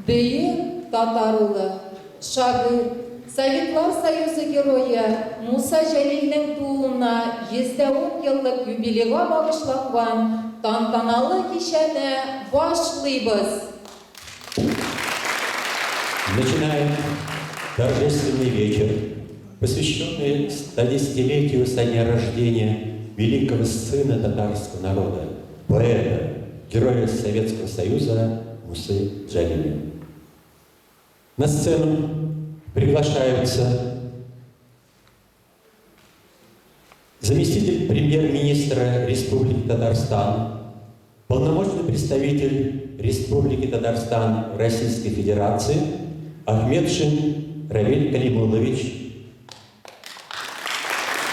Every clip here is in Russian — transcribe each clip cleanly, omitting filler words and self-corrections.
Бейі Татарулы, шағыр, Советлар Союзы героя Муса Жәлелнің туылына 110 еллык юбилейға бағышланған тантаналы кешені башлайбыз. Начинаем торжественный вечер, посвященный 110-летию со дня рождения великого сына татарского народа, поэта, героя Советского Союза Мусы Жәлеля. На сцену приглашаются заместитель премьер-министра Республики Татарстан, полномочный представитель Республики Татарстан Российской Федерации Ахметшин Равиль Калимулович,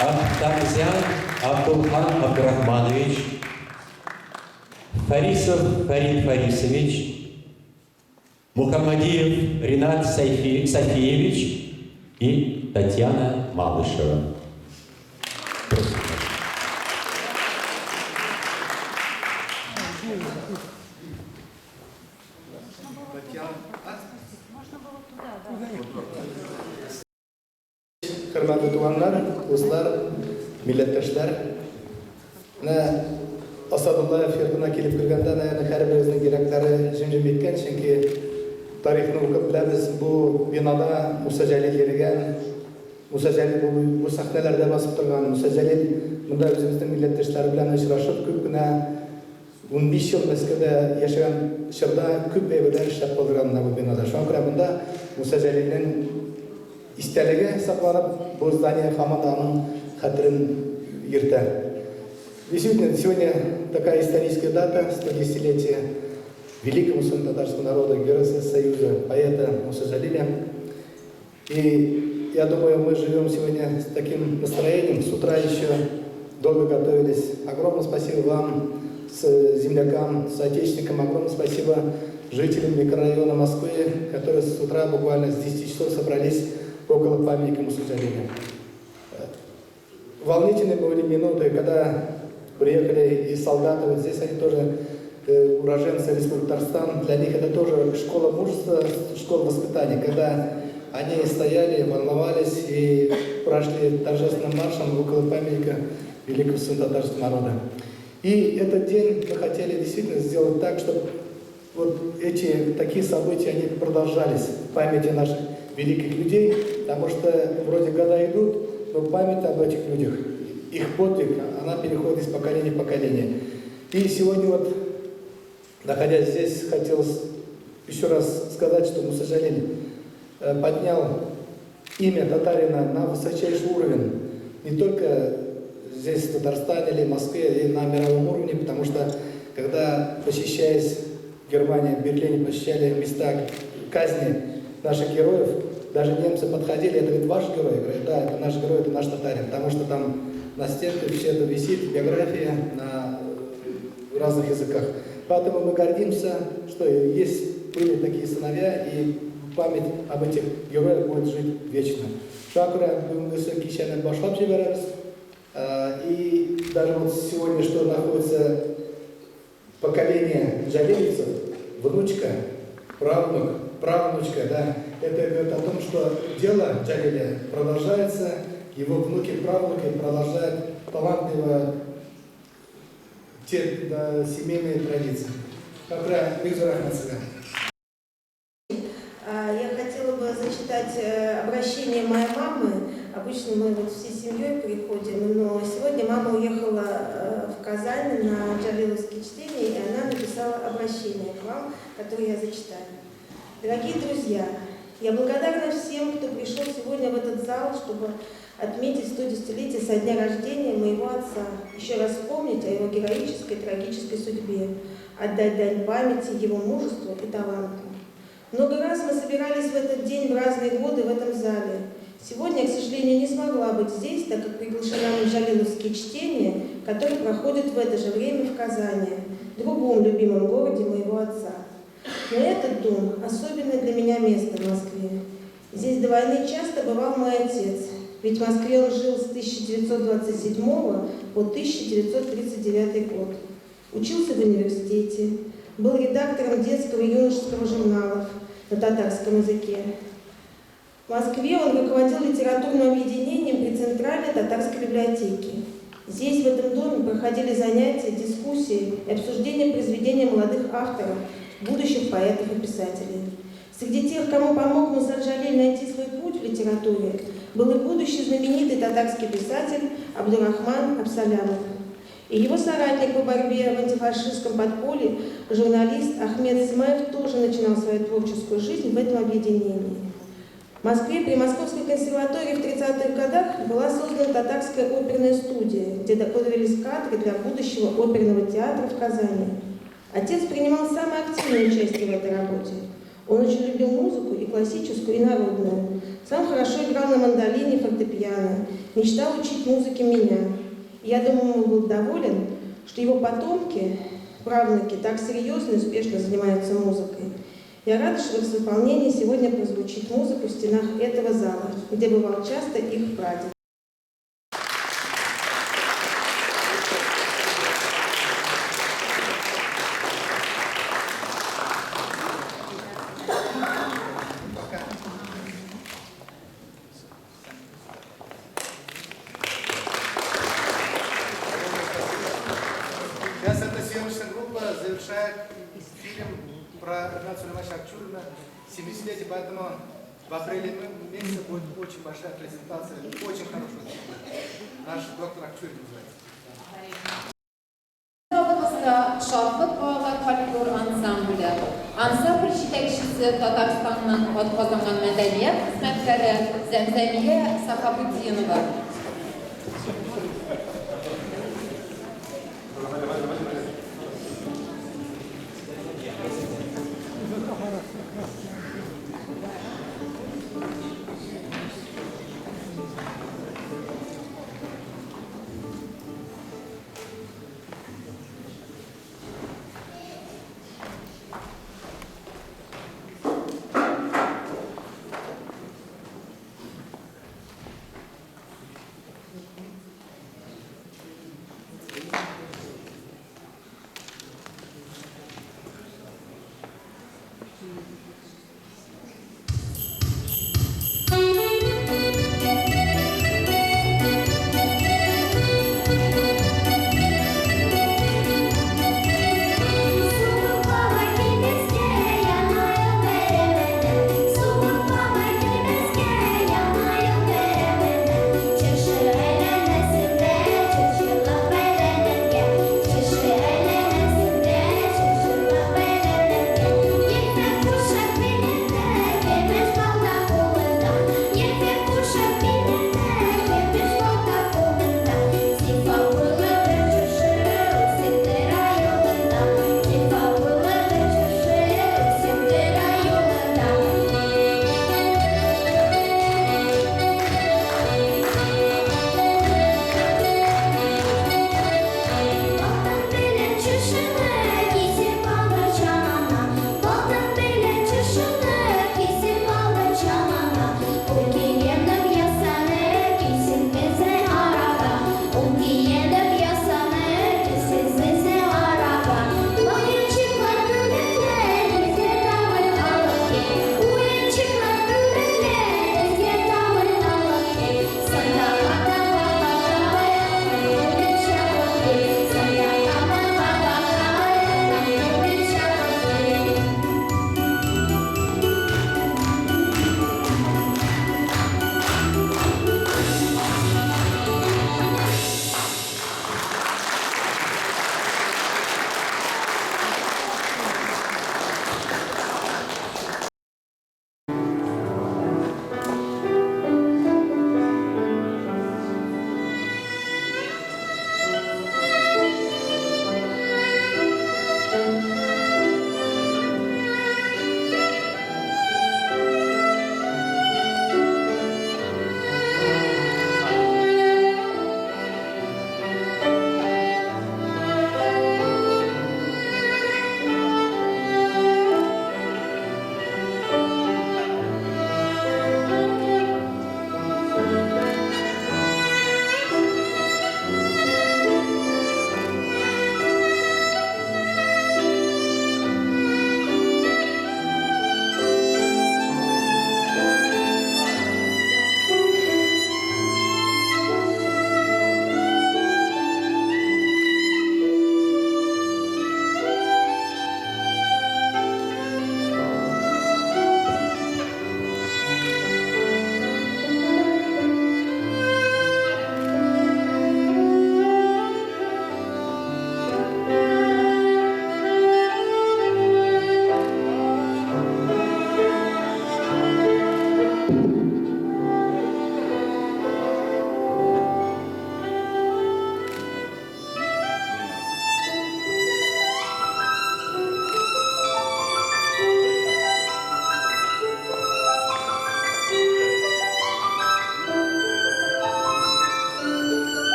Ахтамзян Абдулхан Абдурахманович, Фарисов Фарид Фарисович, Мухаммадиев Ринат Софиевич и Татьяна Малышева. Hürmetli tuğanlar, dostlar, millettaşlar. Asadullah Ferguna kelip kirganda her birimizin gereklari jim-jim etken, çünkü tarixini okuyup bilamiz. Bu binada Musa Жәлел erigen, Musa Жәлел bu sahnelerde basıp turgan Musa Жәлел bunda bizimizin millettaşları bilen uçraşıp köp güne 15 yıl Moskovda yaşayan şırda köp evler işlep bolganına bu binada. Şu an bunda Musa Жәлел'nin истәлеге сакланып, bu здание Хамаданың хәтерен йөртә. Действительно, сегодня такая историческая дата, 110-летие великого сына татарского народа, героя Союза, поэта Мусы Жәлеля. И я думаю, мы живем сегодня с таким настроением. С утра еще долго готовились. Огромное спасибо вам, землякам, соотечественникам. Огромное спасибо жителям микрорайона Москвы, которые с утра буквально с 10 часов собрались около памятника Мусы Жәлеля. Волнительные были минуты, когда приехали и солдаты, вот здесь они тоже уроженцы Республики Татарстан, для них это тоже школа мужества, школа воспитания, когда они стояли, волновались и прошли торжественным маршем около памятника великого сына татарского народа. И этот день мы хотели действительно сделать так, чтобы вот эти такие события, они продолжались в памяти наших великих людей, потому что вроде года идут, но память об этих людях, их подвиг, она переходит из поколения в поколение. И сегодня вот, находясь здесь, хотелось еще раз сказать, что Муса Жәлел поднял имя татарина на высочайший уровень, не только здесь, в Татарстане или Москве, и на мировом уровне, потому что, когда, посещаясь в Германии, в Берлине, посещали места казни наших героев, даже немцы подходили, это говорит, ваш герой? Я говорю, да, это наш герой, это наш татарин, потому что там на стенке все это висит, биография на разных языках. Поэтому мы гордимся, что были такие сыновья, и память об этих героях будет жить вечно. Шакура, мы высокий кишаны башлап жиберебиз. И даже вот сегодня, что находится поколение жәлелевцев, внучка, правнук, правнучка, да, это говорит о том, что дело Жәлеля продолжается, его внуки, правнуки продолжают талантливо те семейные традиции. Я хотела бы зачитать обращение моей мамы. Обычно мы вот всей семьей приходим, но сегодня мама уехала в Казань на джалиловские чтения, и она написала обращение к вам, которое я зачитаю. Дорогие друзья, я благодарна всем, кто пришел сегодня в этот зал, чтобы отметить 110-летие со дня рождения моего отца, еще раз вспомнить о его героической, трагической судьбе, отдать дань памяти, его мужеству и таланту. Много раз мы собирались в этот день в разные годы в этом зале. Сегодня, к сожалению, не смогла быть здесь, так как приглашена на джалиловские чтения, которые проходят в это же время в Казани, другом любимом городе моего отца. Но этот дом – особенное для меня место в Москве. Здесь до войны часто бывал мой отец, ведь в Москве он жил с 1927 по 1939 год. Учился в университете, был редактором детского и юношеского журналов, на татарском языке. В Москве он руководил литературным объединением при Центральной татарской библиотеке. Здесь, в этом доме, проходили занятия, дискуссии и обсуждения произведений молодых авторов, будущих поэтов и писателей. Среди тех, кому помог Муса Джалиль найти свой путь в литературе, был и будущий знаменитый татарский писатель Абдурахман Абсалямов. И его соратник по борьбе в антифашистском подполье, журналист Ахмед Смаев, тоже начинал свою творческую жизнь в этом объединении. В Москве при Московской консерватории в 30-х годах была создана татарская оперная студия, где готовились кадры для будущего оперного театра в Казани. Отец принимал самое активное участие в этой работе. Он очень любил музыку, и классическую, и народную. Сам хорошо играл на мандолине, фортепиано, мечтал учить музыке меня. И я думаю, он был доволен, что его потомки, правнуки, так серьезно и успешно занимаются музыкой. Я рада, что в исполнении сегодня прозвучит музыка в стенах этого зала, где бывал часто их прадед. Сейчас эта съемочная группа завершает фильм про Ренату Сулеймановича Акчурина 70-летие, поэтому в апреле месяце будет очень большая презентация, очень хорошего фильма. Наш доктор Акчурин называется. Aramızda Şarkı Bağlar Folklor Ansamblı. Ansambl жетекчиси Татарстанның атказанган мәдәният хезмәткәре Зәмзәмия Сахабутдинова.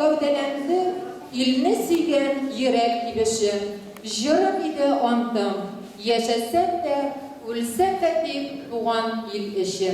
gövdelendi, ilini süygen yürek gibişi. Jırık idi antım, yaşasam da, ölsem de tek doğan il işi.